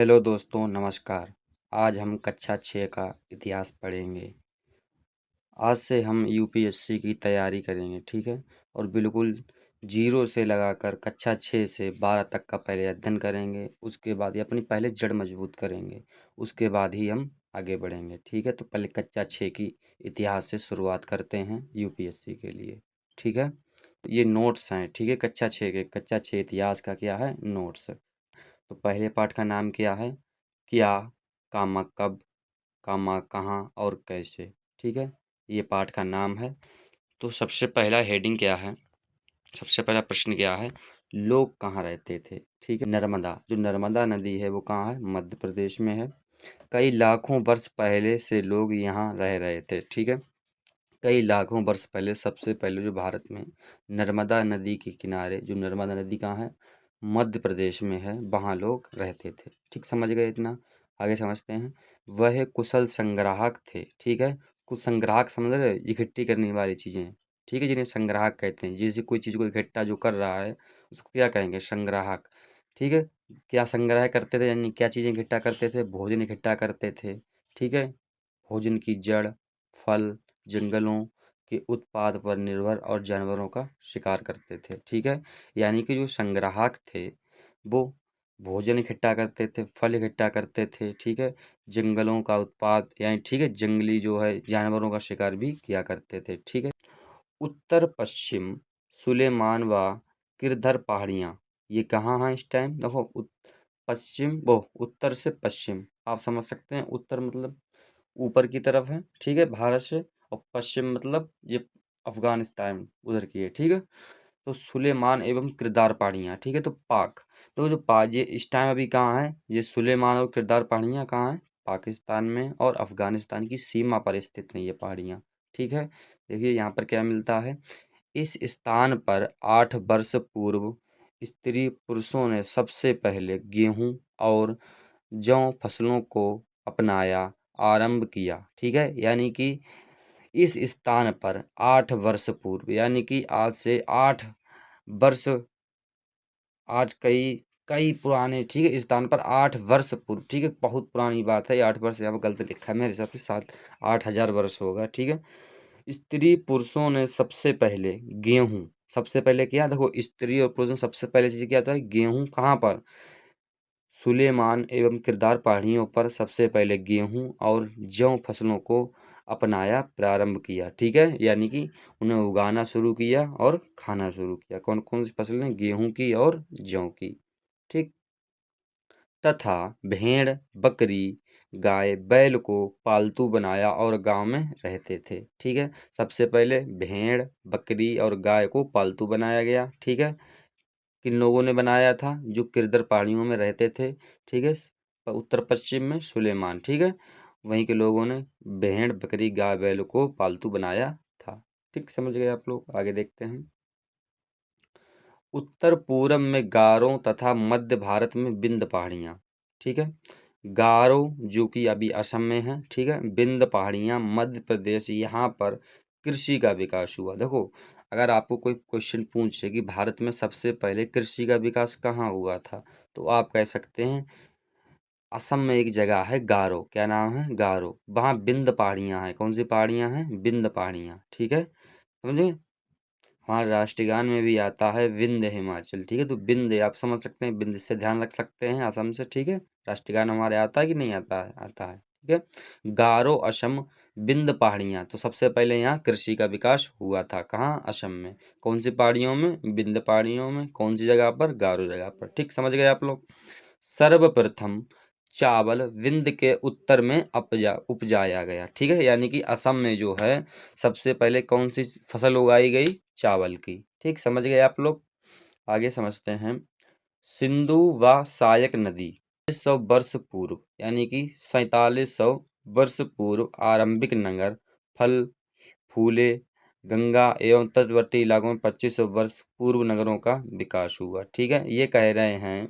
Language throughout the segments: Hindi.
हेलो दोस्तों, नमस्कार। आज हम कक्षा 6 का इतिहास पढ़ेंगे। आज से हम यूपीएससी की तैयारी करेंगे, ठीक है। और बिल्कुल जीरो से लगाकर कक्षा 6 से 12 तक का पहले अध्ययन करेंगे। उसके बाद ये अपनी पहले जड़ मजबूत करेंगे, उसके बाद ही हम आगे बढ़ेंगे, ठीक है। तो पहले कक्षा 6 की इतिहास से शुरुआत करते हैं यूपीएससी के लिए, ठीक है। ये नोट्स हैं, ठीक है। कक्षा 6 इतिहास का क्या है, नोट्स। तो पहले पाठ का नाम क्या है, क्या, कामा कब, कामा कहाँ और कैसे, ठीक है। ये पाठ का नाम है। तो सबसे पहला हेडिंग क्या है, सबसे पहला प्रश्न क्या है, लोग कहाँ रहते थे, ठीक है। नर्मदा, जो नर्मदा नदी है वो कहाँ है, मध्य प्रदेश में है। कई लाखों वर्ष पहले से लोग यहाँ रह रहे थे, ठीक है। कई लाखों वर्ष पहले, सबसे पहले जो भारत में नर्मदा नदी के किनारे, जो नर्मदा नदी कहाँ है, मध्य प्रदेश में है, वहाँ लोग रहते थे, ठीक। समझ गए इतना। आगे समझते हैं। वह कुशल संग्राहक थे, ठीक है। कुछ संग्राहक समझ रहे, इकट्ठी करने वाली चीज़ें, ठीक है, जिन्हें संग्राहक कहते हैं। जैसे कोई चीज़ को इकट्ठा जो कर रहा है उसको क्या कहेंगे, संग्राहक, ठीक है। क्या संग्रह करते थे, यानी क्या चीज़ें इकट्ठा करते थे, भोजन इकट्ठा करते थे, ठीक है। भोजन की जड़, फल, जंगलों के उत्पाद पर निर्भर और जानवरों का शिकार करते थे, ठीक है। यानी कि जो संग्राहक थे वो भोजन इकट्ठा करते थे, फल इकट्ठा करते थे, ठीक है। जंगलों का उत्पाद यानी, ठीक है, जंगली जो है जानवरों का शिकार भी किया करते थे, ठीक है। उत्तर पश्चिम सुलेमान व किरधर पहाड़ियाँ, ये कहाँ हैं इस टाइम, देखो पश्चिम वो उत्तर से पश्चिम, आप समझ सकते हैं। उत्तर मतलब ऊपर की तरफ है, ठीक है, भारत से। और पश्चिम मतलब ये अफगानिस्तान उधर की है, ठीक है। तो सुलेमान एवं किरदार पहाड़ियाँ, ठीक है। तो पाक, तो जो ये इस टाइम अभी कहाँ है, ये सुलेमान और किरदार पहाड़ियाँ कहाँ हैं, पाकिस्तान में और अफगानिस्तान की सीमा पर स्थित हैं ये पहाड़ियाँ, ठीक है। देखिए यहाँ पर क्या मिलता है, इस स्थान पर 8 वर्ष पूर्व स्त्री पुरुषों ने सबसे पहले गेहूं और जौ फसलों को अपनाया आरंभ किया, ठीक है। यानी कि इस स्थान पर 8 वर्ष पूर्व, यानी कि आज से 8 वर्ष, आज कई कई पुराने, ठीक है, इस स्थान पर 8 वर्ष पूर्व, ठीक है, बहुत पुरानी बात है। 8 वर्ष यहाँ पर गलत लिखा है मेरे हिसाब से, 8,000 वर्ष होगा, ठीक है। स्त्री पुरुषों ने सबसे पहले गेहूं, सबसे पहले क्या, देखो स्त्री और पुरुषों ने सबसे पहले चीज क्या था, गेहूं कहाँ पर, सुलेमान एवं किरदार पहाड़ियों पर सबसे पहले गेहूं और जौ फसलों को अपनाया प्रारंभ किया, ठीक है। यानी कि उन्हें उगाना शुरू किया और खाना शुरू किया। कौन कौन सी फसलें, गेहूं की और जौ की, ठीक। तथा भेड़, बकरी, गाय, बैल को पालतू बनाया और गांव में रहते थे, ठीक है। सबसे पहले भेड़, बकरी और गाय को पालतू बनाया गया, ठीक है। किन लोगों ने बनाया था, जो किरदर पहाड़ियों में रहते थे, ठीक है, उत्तर पश्चिम में सुलेमान, ठीक है। वहीं के लोगों ने भेड़, बकरी, गाय, बैल को पालतू बनाया था, ठीक। समझ गए आप लोग। आगे देखते हैं। उत्तर पूर्व में गारो तथा मध्य भारत में विंध्य पहाड़ियाँ, ठीक है। गारो जो कि अभी असम में है, ठीक है। विंध्य पहाड़ियाँ मध्य प्रदेश, यहाँ पर कृषि का विकास हुआ। देखो अगर आपको कोई क्वेश्चन पूछे कि भारत में सबसे पहले कृषि का विकास कहाँ हुआ था, तो आप कह सकते हैं असम में एक जगह है गारो, क्या नाम है, गारो। वहाँ विंध्य पहाड़ियाँ हैं। कौन सी पहाड़ियाँ हैं, विंध्य पहाड़ियाँ, ठीक है, समझे। हमारे राष्ट्रीय गान में भी आता है विंध्य हिमाचल, ठीक है। तो विंध्य आप समझ सकते हैं, विंध्य से ध्यान रख सकते हैं, असम से, ठीक है। राष्ट्रीय गान हमारे आता है कि नहीं आता है, आता है, ठीक है। गारो असम विंध्य पहाड़ियाँ, तो सबसे पहले यहाँ कृषि का विकास हुआ था, कहाँ, असम में। कौन सी पहाड़ियों में, विंध्य पहाड़ियों में। कौन सी जगह पर, गारो जगह पर, ठीक। समझ गए आप लोग। सर्वप्रथम चावल विंध्य के उत्तर में उपजाया गया, ठीक है। यानी कि असम में जो है सबसे पहले कौन सी फसल उगाई गई, चावल की, ठीक। समझ गए आप लोग। आगे समझते हैं। सिंधु व सहायक नदी 100 वर्ष पूर्व, यानी कि 4700 वर्ष पूर्व आरंभिक नगर फल फूले गंगा एवं तटवर्ती इलाकों में 2500 वर्ष पूर्व नगरों का विकास हुआ, ठीक है। ये कह रहे हैं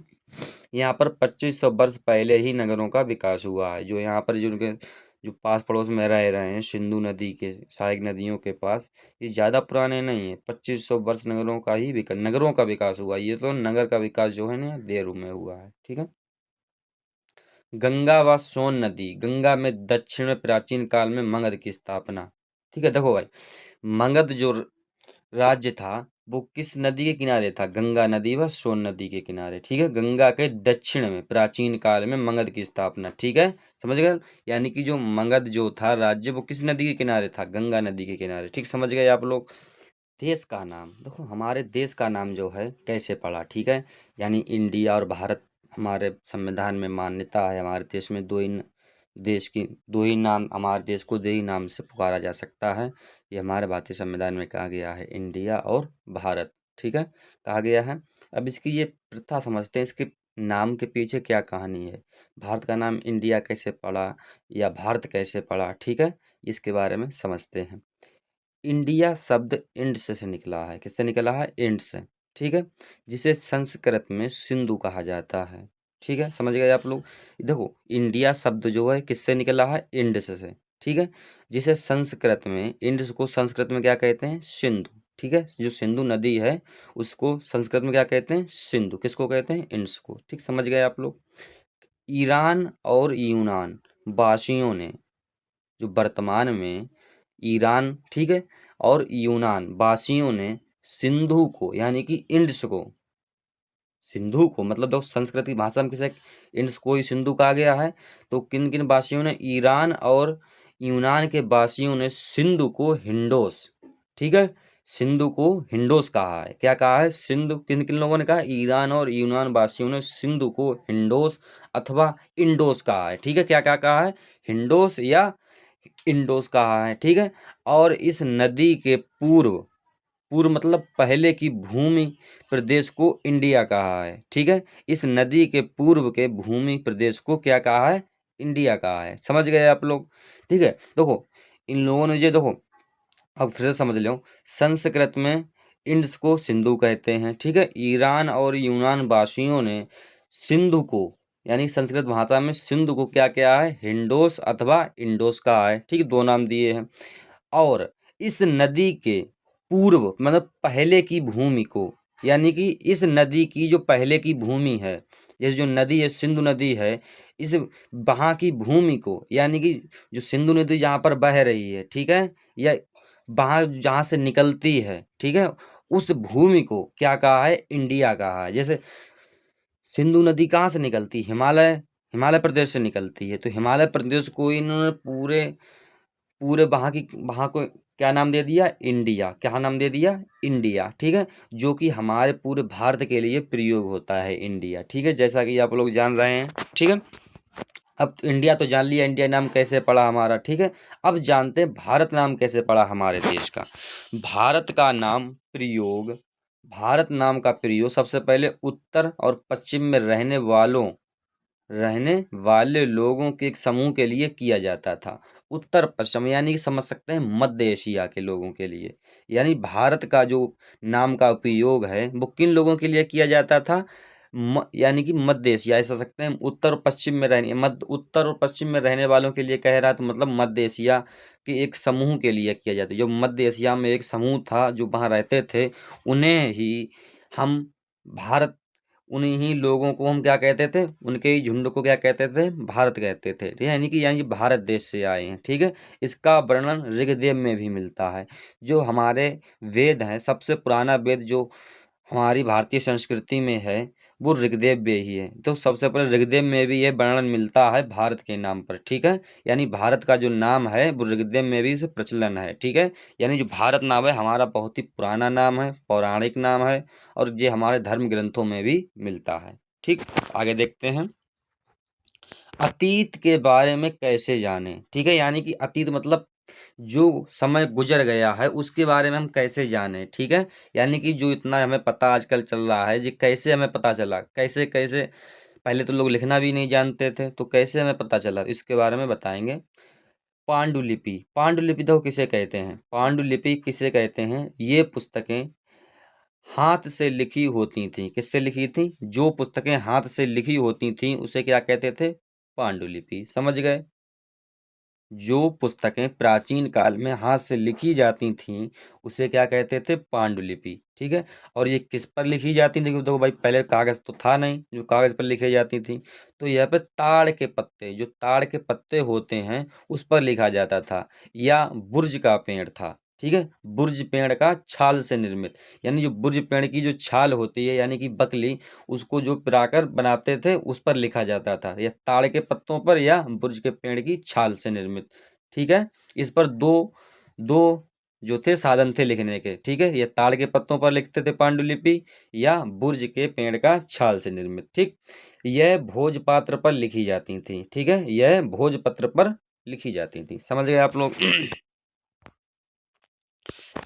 यहाँ पर 2500 वर्ष पहले ही नगरों का विकास हुआ है। जो यहाँ पर जो उनके जो पास पड़ोस में रह रहे हैं, सिंधु नदी के सहायक नदियों के पास, ये ज़्यादा पुराने नहीं है। 2500 वर्ष नगरों का विकास हुआ। ये तो नगर का विकास जो है ना देर में हुआ है, ठीक है। गंगा व सोन नदी, गंगा में दक्षिण में प्राचीन काल में मगध की स्थापना। ठीक है, देखो भाई, मगध जो राज्य था वो किस नदी के किनारे था? गंगा नदी व सोन नदी के किनारे। ठीक है, गंगा के दक्षिण में प्राचीन काल में मगध की स्थापना। ठीक है, समझ गए? यानी कि जो मगध जो था राज्य वो किस नदी के किनारे था? गंगा नदी के किनारे। ठीक, समझ गए आप लोग? देश का नाम देखो, हमारे देश का नाम जो है कैसे पड़ा? ठीक है, यानी इंडिया और भारत, हमारे संविधान में मान्यता है हमारे देश में देश की दो ही नाम, हमारे देश को दो ही नाम से पुकारा जा सकता है। ये हमारे भारतीय संविधान में कहा गया है, इंडिया और भारत। ठीक है, कहा गया है। अब इसकी ये प्रथा समझते हैं, इसके नाम के पीछे क्या कहानी है, भारत का नाम इंडिया कैसे पड़ा या भारत कैसे पड़ा? ठीक है, इसके बारे में समझते हैं। इंडिया शब्द इंड से निकला है। किससे निकला है? इंड से। ठीक है, जिसे संस्कृत में सिंधु कहा जाता है। ठीक है, समझ गए आप लोग? देखो, इंडिया शब्द जो है किससे निकला है? इंड से। ठीक है, जिसे संस्कृत में, इंड को संस्कृत में क्या कहते हैं? सिंधु। ठीक है, जो सिंधु नदी है उसको संस्कृत में क्या कहते हैं? सिंधु। किसको कहते हैं? इंड्स को। ठीक, समझ गए आप लोग? ईरान और यूनान वासियों ने, जो वर्तमान में ईरान, ठीक है, और यूनान वासियों ने सिंधु को, यानी कि इंड्स को, सिंधु को मतलब दो संस्कृत की भाषा में किसे इंड्स को ही सिंधु कहा गया है। तो किन किन वासियों ने? ईरान और यूनान के वासियों ने सिंधु को हिंडोस, ठीक है, सिंधु को हिंडोस कहा है। क्या कहा है? सिंधु। किन किन लोगों ने कहा? ईरान और यूनान वासियों ने सिंधु को हिंडोस अथवा इंडोस कहा है। ठीक है, क्या क्या कहा है? हिंडोस या इंडोस कहा है। ठीक है, और इस नदी के पूर्व, पूर्व मतलब पहले की भूमि प्रदेश को इंडिया कहा है। ठीक है, इस नदी के पूर्व के भूमि प्रदेश को क्या कहा है? इंडिया कहा है। समझ गए आप लोग? ठीक है, देखो, इन लोगों ने ये देखो, अब फिर से समझ लो, संस्कृत में इंड्स को सिंधु कहते हैं। ठीक है, ईरान और यूनान वासियों ने सिंधु को, यानी संस्कृत भाषा में सिंधु को क्या क्या है? हिंडोस अथवा इंडोस कहा है। ठीक है, दो नाम दिए हैं। और इस नदी के पूर्व मतलब पहले की भूमि को, यानी कि इस नदी की जो पहले की भूमि है, ये जो नदी है सिंधु नदी है, इस वहाँ की भूमि को, यानी कि जो सिंधु नदी जहाँ पर बह रही है, ठीक है, या वहाँ जहाँ से निकलती है, ठीक है, उस भूमि को क्या कहा है? इंडिया कहा है। जैसे सिंधु नदी कहाँ से निकलती? हिमालय, हिमालय प्रदेश से निकलती है। तो हिमालय प्रदेश को इन्होंने पूरे पूरे वहाँ को क्या नाम दे दिया? इंडिया। क्या नाम दे दिया? इंडिया। ठीक है, जो कि हमारे पूरे भारत के लिए प्रयोग होता है, इंडिया। ठीक है, जैसा कि आप लोग जान रहे हैं। ठीक है, अब तो इंडिया तो जान लिया, इंडिया नाम कैसे पड़ा हमारा। ठीक है, अब जानते हैं भारत नाम कैसे पड़ा हमारे देश का। भारत का नाम प्रयोग, भारत नाम का प्रयोग सबसे पहले उत्तर और पश्चिम में रहने वाले लोगों के एक समूह के लिए किया जाता था। उत्तर पश्चिम यानी कि समझ सकते हैं मध्य एशिया के लोगों के लिए। यानी भारत का जो नाम का उपयोग है वो किन लोगों के लिए किया जाता था? यानी कि मध्य एशिया, ऐसा सकते हैं उत्तर और पश्चिम में रहने, मध्य उत्तर और पश्चिम में रहने वालों के लिए कह रहा है, तो मतलब मध्य एशिया के एक समूह के लिए किया जाता है। जो मध्य एशिया में एक समूह था जो वहाँ रहते थे, उन्हें ही हम भारत, उन्हीं ही लोगों को हम क्या कहते थे? उनके ही झुंड को क्या कहते थे? भारत कहते थे। ठीक है, यानी कि भारत देश से आए हैं। ठीक है, इसका वर्णन ऋग्वेद में भी मिलता है। जो हमारे वेद हैं, सबसे पुराना वेद जो हमारी भारतीय संस्कृति में है वो ऋग्वेद में ही है। तो सबसे पहले ऋग्वेद में भी ये वर्णन मिलता है भारत के नाम पर। ठीक है, यानी भारत का जो नाम है वो ऋग्वेद में भी इसे प्रचलन है। ठीक है, यानी जो भारत नाम है हमारा बहुत ही पुराना नाम है, पौराणिक नाम है, और ये हमारे धर्म ग्रंथों में भी मिलता है। ठीक, आगे देखते हैं, अतीत के बारे में कैसे जानें। ठीक है, यानी कि अतीत मतलब जो समय गुजर गया है उसके बारे में हम कैसे जानें। ठीक है, यानी कि जो इतना हमें पता आजकल चल रहा है, ये कैसे हमें पता चला, कैसे कैसे, पहले तो लोग लिखना भी नहीं जानते थे, तो कैसे हमें पता चला, इसके बारे में बताएंगे। पांडुलिपि, पांडुलिपि तो किसे कहते हैं? पांडुलिपि किसे कहते हैं? ये पुस्तकें हाथ से लिखी होती थी। किससे लिखी थी? जो पुस्तकें हाथ से लिखी होती थी उसे क्या कहते थे? पांडुलिपि। समझ गए? जो पुस्तकें प्राचीन काल में हाथ से लिखी जाती थीं उसे क्या कहते थे? पांडुलिपि। ठीक है। और ये किस पर लिखी जाती थी? देखो भाई, पहले कागज तो था नहीं जो कागज पर लिखी जाती थी, तो यहाँ पे ताड़ के पत्ते, जो ताड़ के पत्ते होते हैं उस पर लिखा जाता था, या बुर्ज का पेड़ था। ठीक है। बुर्ज पेड़ का छाल से निर्मित, यानी जो बुर्ज पेड़ की जो छाल होती है यानी कि बकली, उसको जो पिराकर बनाते थे उस पर लिखा जाता था, या ताड़ के पत्तों पर या बुर्ज के पेड़ की छाल से निर्मित। ठीक है। इस पर दो दो जो थे साधन थे लिखने के। ठीक है। ये ताड़ के पत्तों पर लिखते थे पांडुलिपि, या बुर्ज के पेड़ का छाल से निर्मित। ठीक। यह भोजपत्र पर लिखी जाती थी। ठीक है। यह भोजपत्र पर लिखी जाती थी। समझ गए आप लोग?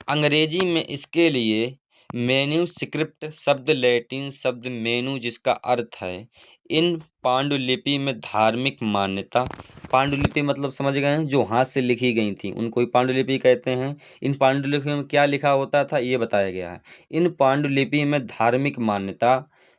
अंग्रेजी में इसके लिए मैन्युस्क्रिप्ट शब्द लैटिन शब्द मेनू, जिसका अर्थ है इन पांडुलिपि में धार्मिक मान्यता। पांडुलिपि मतलब समझ गए हैं, जो हाथ से लिखी गई थी उनको ही पांडुलिपि कहते हैं। इन पांडुलिपियों में क्या लिखा होता था ये बताया गया है। इन पांडुलिपि में धार्मिक मान्यता,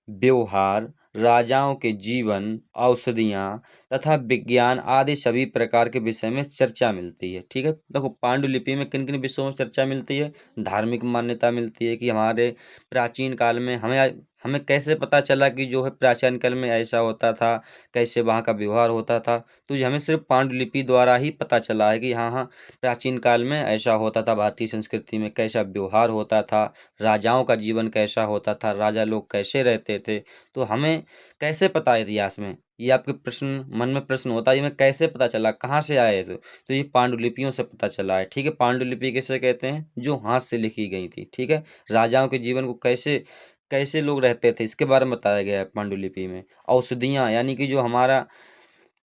व्यवहार, राजाओं के जीवन, औषधियाँ तथा विज्ञान आदि सभी प्रकार के विषय में चर्चा मिलती है। ठीक है। देखो, पांडुलिपि में किन किन विषयों में चर्चा मिलती है? धार्मिक मान्यता मिलती है कि हमारे प्राचीन काल में हमें हमें कैसे पता चला कि जो है प्राचीन काल में ऐसा होता था, कैसे वहाँ का व्यवहार होता था। तो ये हमें सिर्फ पांडुलिपि द्वारा ही पता चला है कि हाँ हाँ, प्राचीन काल में ऐसा होता था, भारतीय संस्कृति में कैसा व्यवहार होता था, राजाओं का जीवन कैसा होता था, राजा लोग कैसे रहते थे। तो हमें कैसे पता है इतिहास में? ये आपके प्रश्न मन में प्रश्न होता है, ये हमें कैसे पता चला, कहाँ से आए इसे? तो ये पांडुलिपियों से पता चला है। ठीक है। पांडुलिपि किसे कहते हैं? जो हाथ से लिखी गई थी। ठीक है। राजाओं के जीवन को कैसे कैसे लोग रहते थे इसके बारे में बताया गया है पांडुलिपि में। औषधियाँ, यानी कि जो हमारा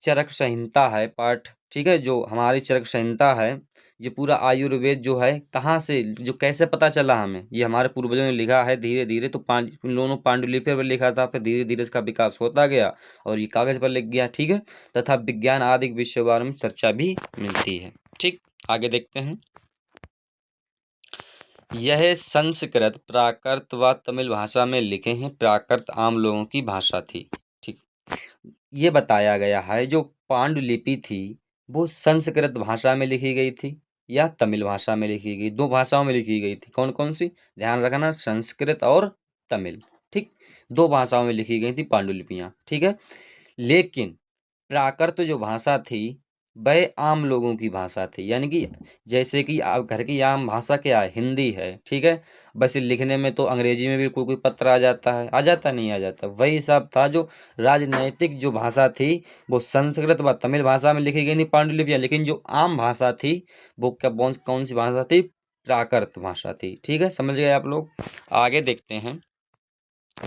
चरक संहिता है पाठ। ठीक है। जो हमारी चरक संहिता है, ये पूरा आयुर्वेद जो है कहाँ से, जो कैसे पता चला हमें? ये हमारे पूर्वजों ने लिखा है धीरे धीरे। तो उन लोगों ने पांडुलिपि पर लिखा था, फिर धीरे धीरे इसका विकास होता गया और ये कागज पर लिख गया। ठीक है। तथा विज्ञान आदि विषयों के बारे में चर्चा भी मिलती है। ठीक। आगे देखते हैं। यह संस्कृत, प्राकृत व तमिल भाषा में लिखे हैं। प्राकृत आम लोगों की भाषा थी। ठीक। ये बताया गया है जो पांडुलिपि थी वो संस्कृत भाषा में लिखी गई थी या तमिल भाषा में लिखी गई। दो भाषाओं में लिखी गई थी। कौन कौन सी? ध्यान रखना, संस्कृत और तमिल। ठीक। दो भाषाओं में लिखी गई थी पांडुलिपियाँ। ठीक है। लेकिन प्राकृत जो भाषा थी वह आम लोगों की भाषा थी, यानी कि जैसे कि आप घर की आम भाषा क्या है? हिंदी है। ठीक है। बस ये लिखने में तो अंग्रेजी में भी कोई कोई पत्र आ जाता है, आ जाता नहीं आ जाता, वही सब था। जो राजनैतिक जो भाषा थी वो संस्कृत व तमिल भाषा में लिखी गई थी पांडुलिपियाँ, लेकिन जो आम भाषा थी वो क्या कौन कौन सी भाषा थी? प्राकृत भाषा थी। ठीक है। समझ गए आप लोग? आगे देखते हैं।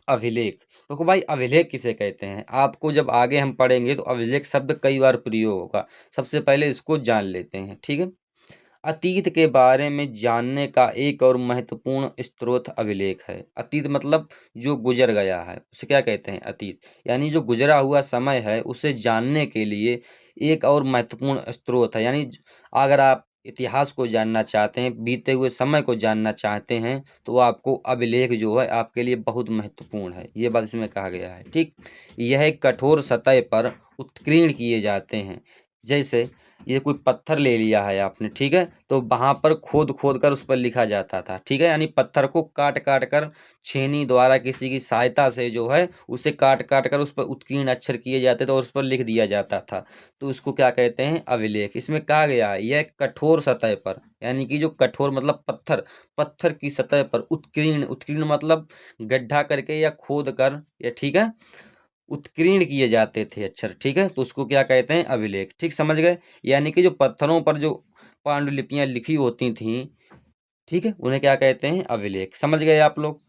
अभिलेख। देखो भाई, अभिलेख किसे कहते हैं? आपको जब आगे हम पढ़ेंगे तो अभिलेख शब्द कई बार प्रयोग होगा। सबसे पहले इसको जान लेते हैं। ठीक है। अतीत के बारे में जानने का एक और महत्वपूर्ण स्रोत अभिलेख है। अतीत मतलब जो गुजर गया है उसे क्या कहते हैं? अतीत। यानी जो गुजरा हुआ समय है उसे जानने के लिए एक और महत्वपूर्ण स्रोत है। यानी अगर आप इतिहास को जानना चाहते हैं, बीते हुए समय को जानना चाहते हैं, तो आपको अभिलेख जो है आपके लिए बहुत महत्वपूर्ण है। ये बात इसमें कहा गया है। ठीक। यह कठोर सतह पर उत्कीर्ण किए जाते हैं। जैसे ये कोई पत्थर ले लिया है आपने। ठीक है। तो वहाँ पर खोद खोद कर उस पर लिखा जाता था। ठीक है। यानी पत्थर को काट काट कर छेनी द्वारा किसी की सहायता से जो है उसे काट काट कर उस पर उत्कीर्ण अक्षर किए जाते थे और उस पर लिख दिया जाता था। तो उसको क्या कहते हैं? अभिलेख। इसमें कहा गया है यह कठोर सतह पर, यानी कि जो कठोर मतलब पत्थर, पत्थर की सतह पर उत्कीर्ण, उत्कीर्ण मतलब गड्ढा करके या खोद कर, या ठीक है, उत्कीर्ण किए जाते थे अक्षर। ठीक है। तो उसको क्या कहते हैं? अभिलेख। ठीक। समझ गए? यानी कि जो पत्थरों पर जो पांडुलिपियां लिखी होती थीं, ठीक है, उन्हें क्या कहते हैं? अभिलेख। समझ गए आप लोग?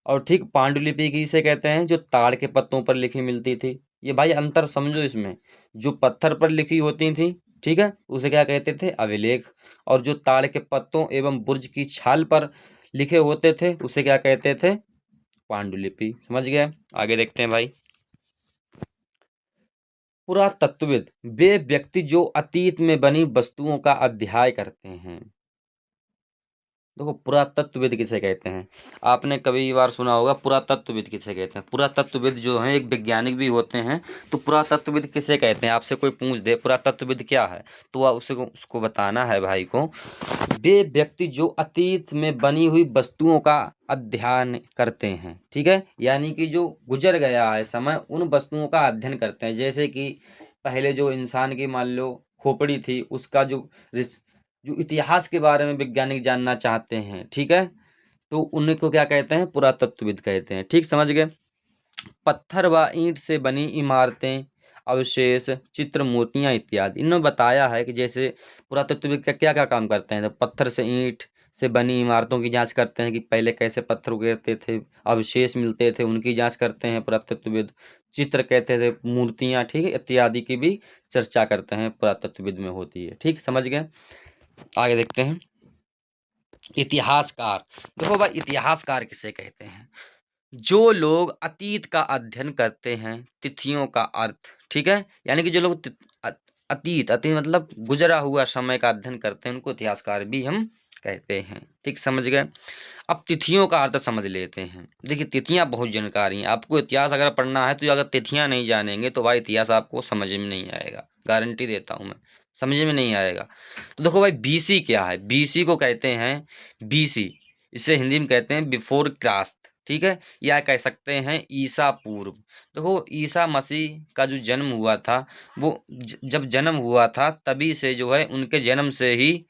और ठीक, पांडुलिपि किसे कहते हैं? जो ताड़ के पत्तों पर लिखी मिलती थी। ये भाई अंतर समझो इसमें। जो पत्थर पर लिखी होती थी, ठीक है, उसे क्या कहते थे? अभिलेख। और जो ताड़ के पत्तों एवं बुर्ज की छाल पर लिखे होते थे उसे क्या कहते थे? पांडुलिपि। समझ गए? आगे देखते हैं भाई। पुरातत्वविद वे व्यक्ति जो अतीत में बनी वस्तुओं का अध्ययन करते हैं। देखो पुरातत्वविद किसे कहते हैं, आपने कभी बार सुना होगा पुरातत्वविद किसे कहते हैं। पुरातत्वविद जो हैं एक वैज्ञानिक भी होते हैं। तो पुरातत्वविद किसे कहते हैं, आपसे कोई पूछ दे पुरातत्वविद क्या है, तो वह उसको बताना है भाई को। वे व्यक्ति जो अतीत में बनी हुई वस्तुओं का अध्ययन करते हैं, ठीक है, यानी कि जो गुजर गया है समय, उन वस्तुओं का अध्ययन करते हैं। जैसे कि पहले जो इंसान की मान लो खोपड़ी थी, उसका जो इतिहास के बारे में वैज्ञानिक जानना चाहते हैं, ठीक है, तो उन्हीं को क्या कहते हैं, पुरातत्वविद कहते हैं। ठीक, समझ गए। पत्थर व ईंट से बनी इमारतें, अवशेष, चित्र, मूर्तियाँ इत्यादि। इन्होंने बताया है कि जैसे पुरातत्वविद का क्या क्या काम करते हैं। तो पत्थर से ईंट से बनी इमारतों की जांच करते हैं कि पहले कैसे पत्थर गिरते थे, अवशेष मिलते थे, उनकी जांच करते हैं पुरातत्वविद। चित्र कहते थे, मूर्तियाँ, ठीक है, इत्यादि की भी चर्चा करते हैं, पुरातत्वविद में होती है। ठीक, समझ गए। आगे देखते हैं। इतिहासकार, देखो भाई इतिहासकार किसे कहते हैं, जो लोग अतीत का अध्ययन करते हैं, तिथियों का अर्थ, ठीक है, यानी कि जो लोग अतीत मतलब गुजरा हुआ समय का अध्ययन करते हैं, उनको इतिहासकार भी हम कहते हैं। ठीक, समझ गए। अब तिथियों का अर्थ समझ लेते हैं। देखिए तिथियां बहुत जानकारी हैं, आपको इतिहास अगर पढ़ना है तो अगर तिथियां नहीं जानेंगे तो भाई इतिहास आपको समझ में नहीं आएगा, गारंटी देता हूं मैं, समझ में नहीं आएगा। तो देखो भाई बीसी क्या है, बीसी को कहते हैं, बीसी इसे हिंदी में कहते हैं बिफोर क्रास्ट, ठीक है, या कह सकते हैं ईसा पूर्व। देखो ईसा मसीह का जो जन्म हुआ था, वो जब जन्म हुआ था तभी से जो है, उनके जन्म से ही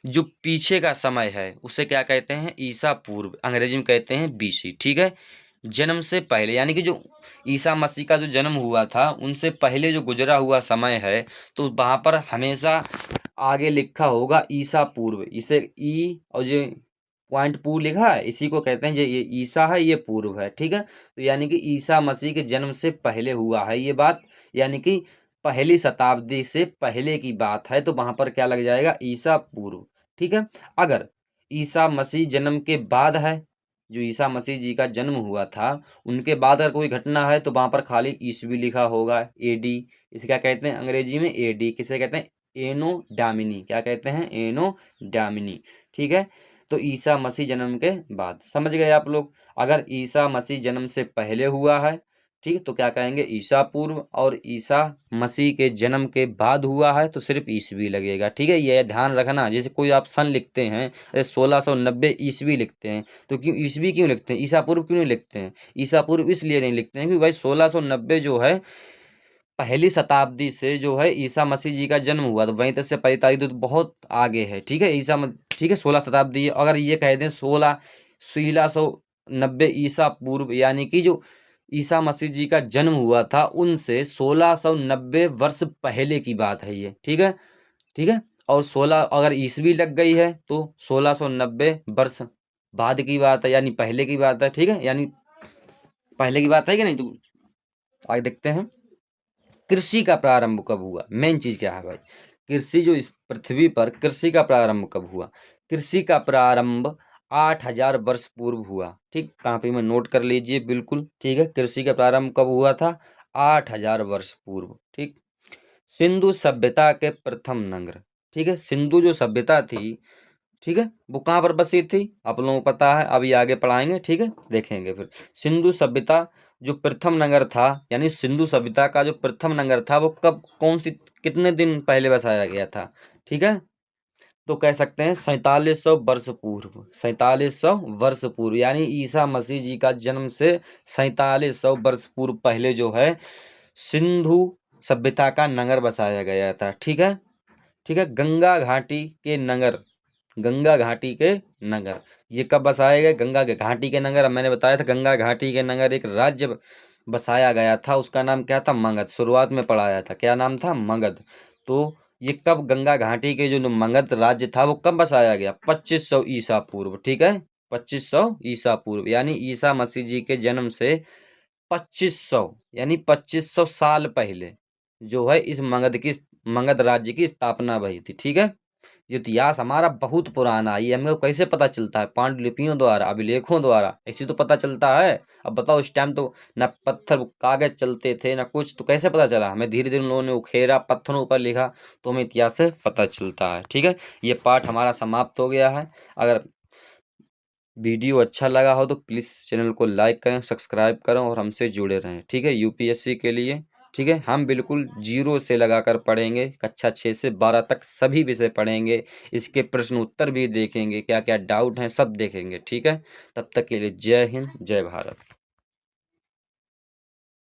जो पीछे का समय है उसे क्या कहते हैं, ईसा पूर्व, अंग्रेजी में कहते हैं बीसी। ठीक है, जन्म से पहले, यानी कि जो ईसा मसीह का जो जन्म हुआ था उनसे पहले जो गुजरा हुआ समय है, तो वहाँ पर हमेशा आगे लिखा होगा ईसा पूर्व। इसे ई और जो पॉइंट पूर्व लिखा है, इसी को कहते हैं, जो ये ईसा है ये पूर्व है। ठीक है, तो यानी कि ईसा मसीह के जन्म से पहले हुआ है ये बात, यानी कि पहली शताब्दी से पहले की बात है, तो वहाँ पर क्या लग जाएगा, ईसा पूर्व। ठीक है, अगर ईसा मसीह जन्म के बाद है, जो ईसा मसीह जी का जन्म हुआ था उनके बाद अगर कोई घटना है, तो वहाँ पर खाली ईस्वी लिखा होगा, एडी। इसे क्या कहते हैं अंग्रेजी में, एडी। किसे कहते हैं, एनो डामिनी। क्या कहते हैं, एनो डामिनी। ठीक है, तो ईसा मसीह जन्म के बाद, समझ गए आप लोग। अगर ईसा मसीह जन्म से पहले हुआ है, ठीक, तो क्या कहेंगे, ईसा पूर्व। और ईसा मसीह के जन्म के बाद हुआ है तो सिर्फ ईस्वी लगेगा। ठीक है, यह ध्यान रखना। जैसे कोई आप सन लिखते हैं, 1690 ईस्वी लिखते हैं, तो क्यों ईस्वी क्यों लिखते हैं, ईसा पूर्व क्यों नहीं लिखते हैं। ईसा पूर्व इसलिए नहीं लिखते हैं क्योंकि भाई 1690 जो है पहली शताब्दी से जो है ईसा मसीह जी का जन्म हुआ, तो वहीं तक से पहली तारीख तो बहुत आगे है। ठीक है, ठीक है, 16 शताब्दी। अगर ये कह दें 1690 ईसा पूर्व, यानी कि जो ईसा मसीह जी का जन्म हुआ था उनसे 1690 वर्ष पहले की बात है ये। ठीक है, ठीक है, और 16 अगर ईस्वी लग गई है तो 1690 वर्ष बाद की बात है, यानी पहले की बात है। ठीक है, यानी पहले की बात है कि नहीं। तो आगे देखते हैं, कृषि का प्रारंभ कब हुआ। मेन चीज क्या है भाई, कृषि जो इस पृथ्वी पर कृषि का प्रारंभ कब हुआ। कृषि का प्रारंभ 8000 वर्ष पूर्व हुआ। ठीक, कॉपी में नोट कर लीजिए बिल्कुल। ठीक है, कृषि का प्रारंभ कब हुआ था, 8000 वर्ष पूर्व। ठीक, सिंधु सभ्यता के प्रथम नगर, ठीक है, सिंधु जो सभ्यता थी, ठीक है, वो कहाँ पर बसी थी आप लोगों को पता है, अभी आगे पढ़ाएंगे। ठीक है, देखेंगे फिर। सिंधु सभ्यता जो प्रथम नगर था, यानी सिंधु सभ्यता का जो प्रथम नगर था वो कब, कौन सी, कितने दिन पहले बसाया गया था। ठीक है, तो कह सकते हैं 4700 वर्ष पूर्व। 4700 वर्ष पूर्व, यानी ईसा मसीह जी का जन्म से 4700 वर्ष पूर्व पहले जो है सिंधु सभ्यता का नगर बसाया गया था। ठीक है, ठीक है, गंगा घाटी के नगर, गंगा घाटी के नगर ये कब बसाए गए, गंगा के घाटी के नगर। अब मैंने बताया था गंगा घाटी के नगर एक राज्य बसाया गया था, उसका नाम क्या था, मगध। शुरुआत में पढ़ाया था, क्या नाम था, मगध। तो ये कब गंगा घाटी के जो मगध राज्य था वो कब बसाया गया, 2500 ईसा पूर्व। ठीक है, 2500 ईसा पूर्व, यानी ईसा मसीह जी के जन्म से 2500 यानी 2500 साल पहले जो है इस मगध राज्य की स्थापना हुई थी। ठीक है, ये इतिहास हमारा बहुत पुराना है, ये हमको कैसे पता चलता है, पांडुलिपियों द्वारा, अभिलेखों द्वारा, ऐसी तो पता चलता है। अब बताओ, इस टाइम तो ना पत्थर कागज चलते थे ना कुछ, तो कैसे पता चला हमें, धीरे धीरे उन लोगों ने उखेरा, पत्थरों पर लिखा, तो हमें इतिहास से पता चलता है। ठीक है, ये पाठ हमारा समाप्त हो गया है। अगर वीडियो अच्छा लगा हो तो प्लीज़ चैनल को लाइक करें, सब्सक्राइब करें और हमसे जुड़े रहें, ठीक है। यूपीएससी के लिए, ठीक है, हम बिल्कुल जीरो से लगाकर पढ़ेंगे। कक्षा 6 से 12 तक सभी विषय पढ़ेंगे, इसके प्रश्न उत्तर भी देखेंगे, क्या क्या डाउट हैं सब देखेंगे, ठीक है। तब तक के लिए जय हिंद, जय भारत।